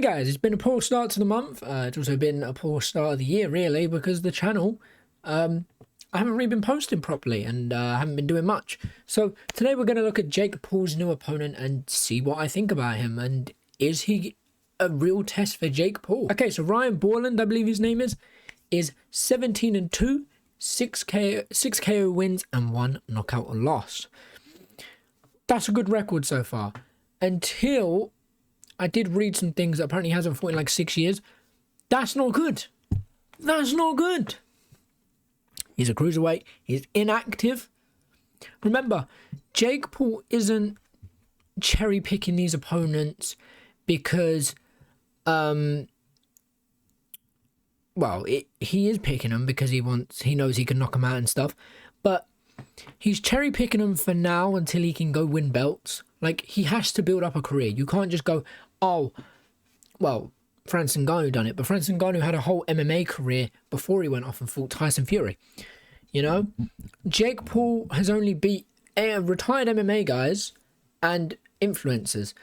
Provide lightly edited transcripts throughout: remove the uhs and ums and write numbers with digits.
Hey guys, it's been a poor start to the month. It's also been a poor start of the year, really, because the channel, I haven't really been posting properly and I haven't been doing much. So today we're going to look at Jake Paul's new opponent and see what I think about him. And is he a real test for Jake Paul? Okay, so Ryan Bourland, I believe his name is 17-2, 6 KO wins and 1 knockout loss. That's a good record so far. Until I did read some things that apparently he hasn't fought in like 6 years. That's not good. That's not good. He's a cruiserweight. He's inactive. Remember, Jake Paul isn't cherry picking these opponents because, he is picking them because he knows he can knock them out and stuff. But he's cherry picking them for now until he can go win belts. Like, he has to build up a career. You can't just go, oh, well, Francis Ngannou done it, but Francis Ngannou had a whole MMA career before he went off and fought Tyson Fury. You know? Jake Paul has only beat retired MMA guys and influencers.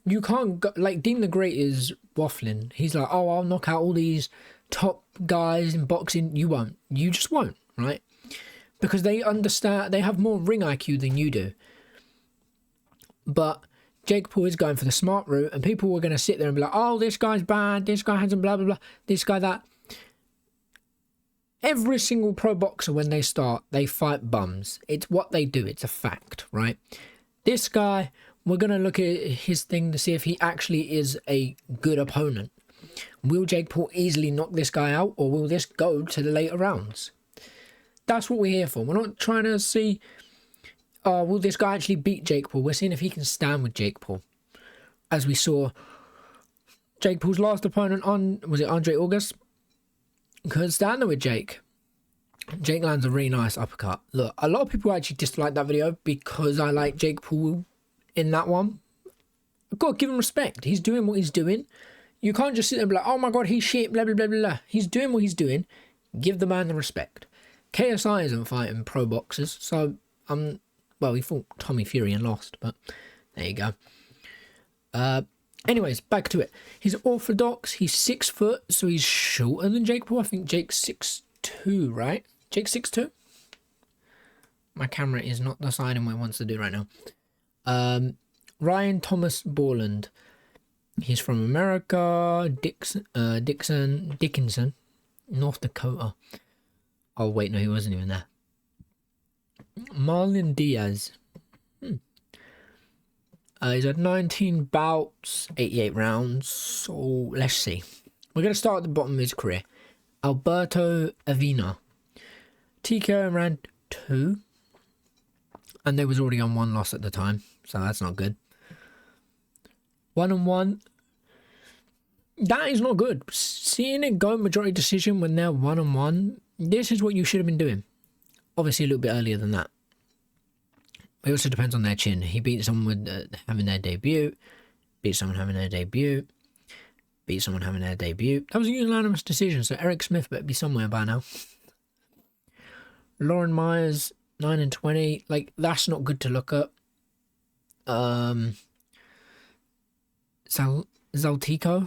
You can't go, like, Dean the Great is waffling. He's like, oh, I'll knock out all these top guys in boxing. You won't. You just won't, right? Because they understand, they have more ring IQ than you do. But Jake Paul is going for the smart route, and people were going to sit there and be like, oh, this guy's bad, this guy hasn't blah, blah, blah, this guy that. Every single pro boxer, when they start, they fight bums. It's what they do. It's a fact, right? This guy, we're going to look at his thing to see if he actually is a good opponent. Will Jake Paul easily knock this guy out, or will this go to the later rounds? That's what we're here for. We're not trying to see, will this guy actually beat Jake Paul? We're seeing if he can stand with Jake Paul. As we saw Jake Paul's last opponent on, was it Andre August? Couldn't stand there with Jake. Jake lands a really nice uppercut. Look, a lot of people actually disliked that video because I like Jake Paul in that one. I've got to give him respect. He's doing what he's doing. You can't just sit there and be like, oh my God, he's shit, blah, blah, blah, blah, blah. He's doing what he's doing. Give the man the respect. KSI isn't fighting pro boxers, so well, he fought Tommy Fury and lost, but there you go. Anyways, back to it. He's orthodox. He's 6 foot, so he's shorter than Jake Paul. I think Jake's 6'2", right? Jake's 6'2". My camera is not deciding what it wants to do right now. Ryan Thomas Bourland. He's from America. Dickinson, North Dakota. Oh, wait, no, he wasn't even there. Marlon Diaz. He's had 19 bouts, 88 rounds. So, let's see. We're going to start at the bottom of his career. Alberto Avina. TKO in round 2. And they was already on 1 loss at the time. So, that's not good. 1-1. That is not good. Seeing it go majority decision when they're 1-1. This is what you should have been doing. Obviously, a little bit earlier than that. It also depends on their chin. He beat someone with having their debut. Beat someone having their debut. Beat someone having their debut. That was a unanimous decision, so Eric Smith better be somewhere by now. Lauren Myers, 9-20. Like, that's not good to look at. Zaltico.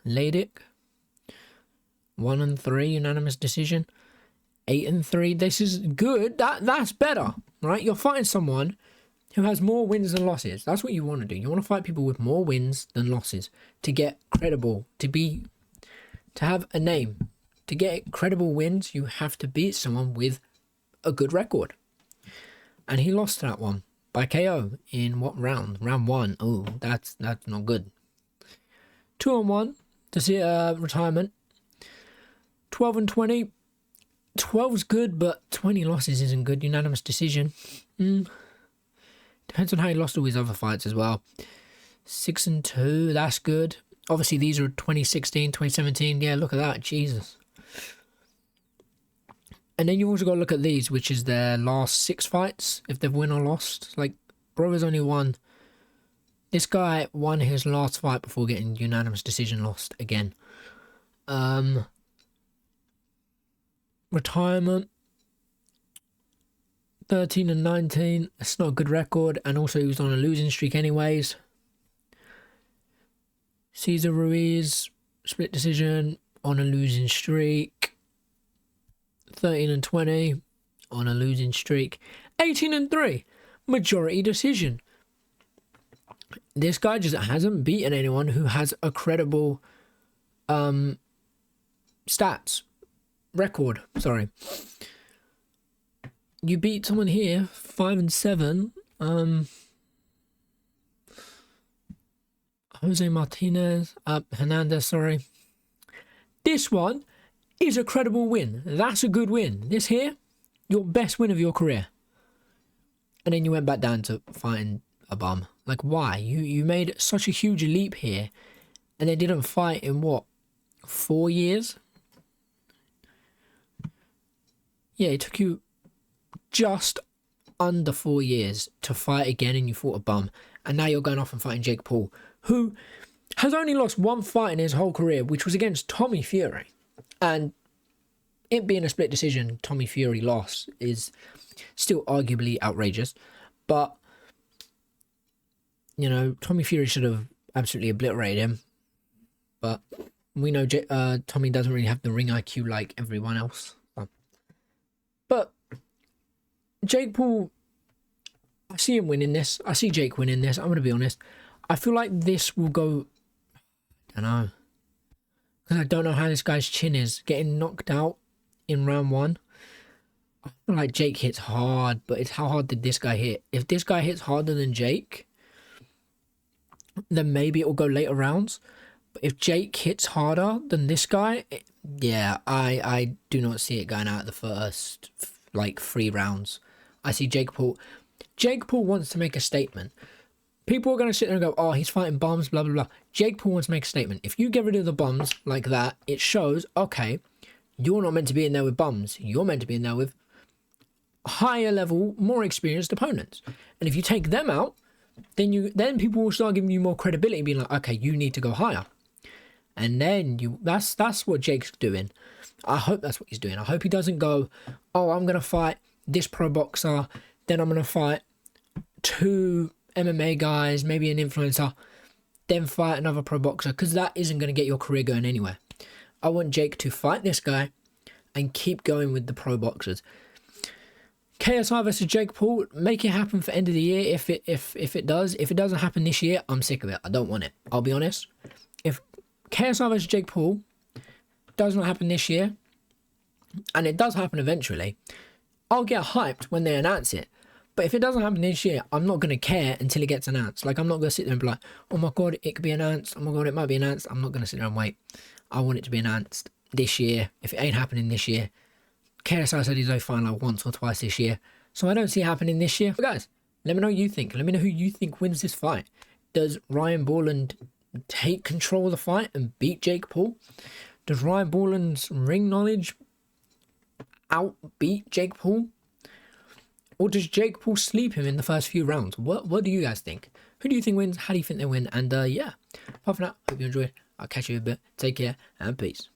Ladick. 1-3 unanimous decision. 8-3. This is good. That's better, right? You're fighting someone who has more wins than losses. That's what you want to do. You want to fight people with more wins than losses to get credible, to have a name. To get credible wins, you have to beat someone with a good record. And he lost that one by KO in what round? Round 1. Oh, that's not good. 2-1 to see retirement. 12-20. 12's good, but 20 losses isn't good. Unanimous decision. Depends on how he lost all his other fights as well. 6-2, that's good. Obviously, these are 2016, 2017. Yeah, look at that. Jesus. And then you've also got to look at these, which is their last 6 fights, if they've won or lost. Like, bro has only won. This guy won his last fight before getting unanimous decision lost again. Retirement. 13-19. That's not a good record. And also he was on a losing streak anyways. Cesar Ruiz, split decision, on a losing streak. 13-20, on a losing streak. 18-3, majority decision. This guy just hasn't beaten anyone who has a credible stats record. Sorry. You beat someone here 5-7. Jose Martinez, Hernandez, sorry. This one is a credible win. That's a good win. This here, your best win of your career. And then you went back down to fighting a bum. Like, why? You made such a huge leap here, and they didn't fight in what, 4 years? Yeah, it took you just under 4 years to fight again, and you fought a bum. And now you're going off and fighting Jake Paul, who has only lost one fight in his whole career, which was against Tommy Fury. And it being a split decision, Tommy Fury loss is still arguably outrageous. But, you know, Tommy Fury should have absolutely obliterated him. But we know Tommy doesn't really have the ring IQ like everyone else. But Jake Paul, I see him winning this. I see Jake winning this. I'm going to be honest. I feel like this will go, I don't know. Because I don't know how this guy's chin is. Getting knocked out in round 1. I feel like Jake hits hard, but it's how hard did this guy hit? If this guy hits harder than Jake, then maybe it will go later rounds. But if Jake hits harder than this guy, yeah, I do not see it going out the first, like, 3 rounds. I see Jake Paul. Jake Paul wants to make a statement. People are going to sit there and go, oh, he's fighting bums, blah, blah, blah. Jake Paul wants to make a statement. If you get rid of the bums like that, it shows, okay, you're not meant to be in there with bums. You're meant to be in there with higher level, more experienced opponents. And if you take them out, then people will start giving you more credibility, being like, okay, you need to go higher. And then that's what Jake's doing. I hope that's what he's doing. I hope he doesn't go, oh, I'm going to fight this pro boxer, then I'm going to fight 2 MMA guys, maybe an influencer, then fight another pro boxer, because that isn't going to get your career going anywhere. I want Jake to fight this guy and keep going with the pro boxers. KSI versus Jake Paul, make it happen for end of the year if it does. If it doesn't happen this year, I'm sick of it. I don't want it. I'll be honest. If KSI versus Jake Paul does not happen this year, and it does happen eventually, I'll get hyped when they announce it. But if it doesn't happen this year, I'm not going to care until it gets announced. Like, I'm not going to sit there and be like, oh my God, it could be announced. Oh my God, it might be announced. I'm not going to sit there and wait. I want it to be announced this year. If it ain't happening this year, KSI said he's only fighting like once or twice this year. So I don't see it happening this year. But guys, let me know what you think. Let me know who you think wins this fight. Does Ryan Bourland take control of the fight and beat Jake Paul? Does Ryan Bourland's ring knowledge outbeat Jake Paul? Or does Jake Paul sleep him in the first few rounds? What do you guys think? Who do you think wins? How do you think they win? And yeah, apart from that, hope you enjoyed. I'll catch you in a bit. Take care and peace.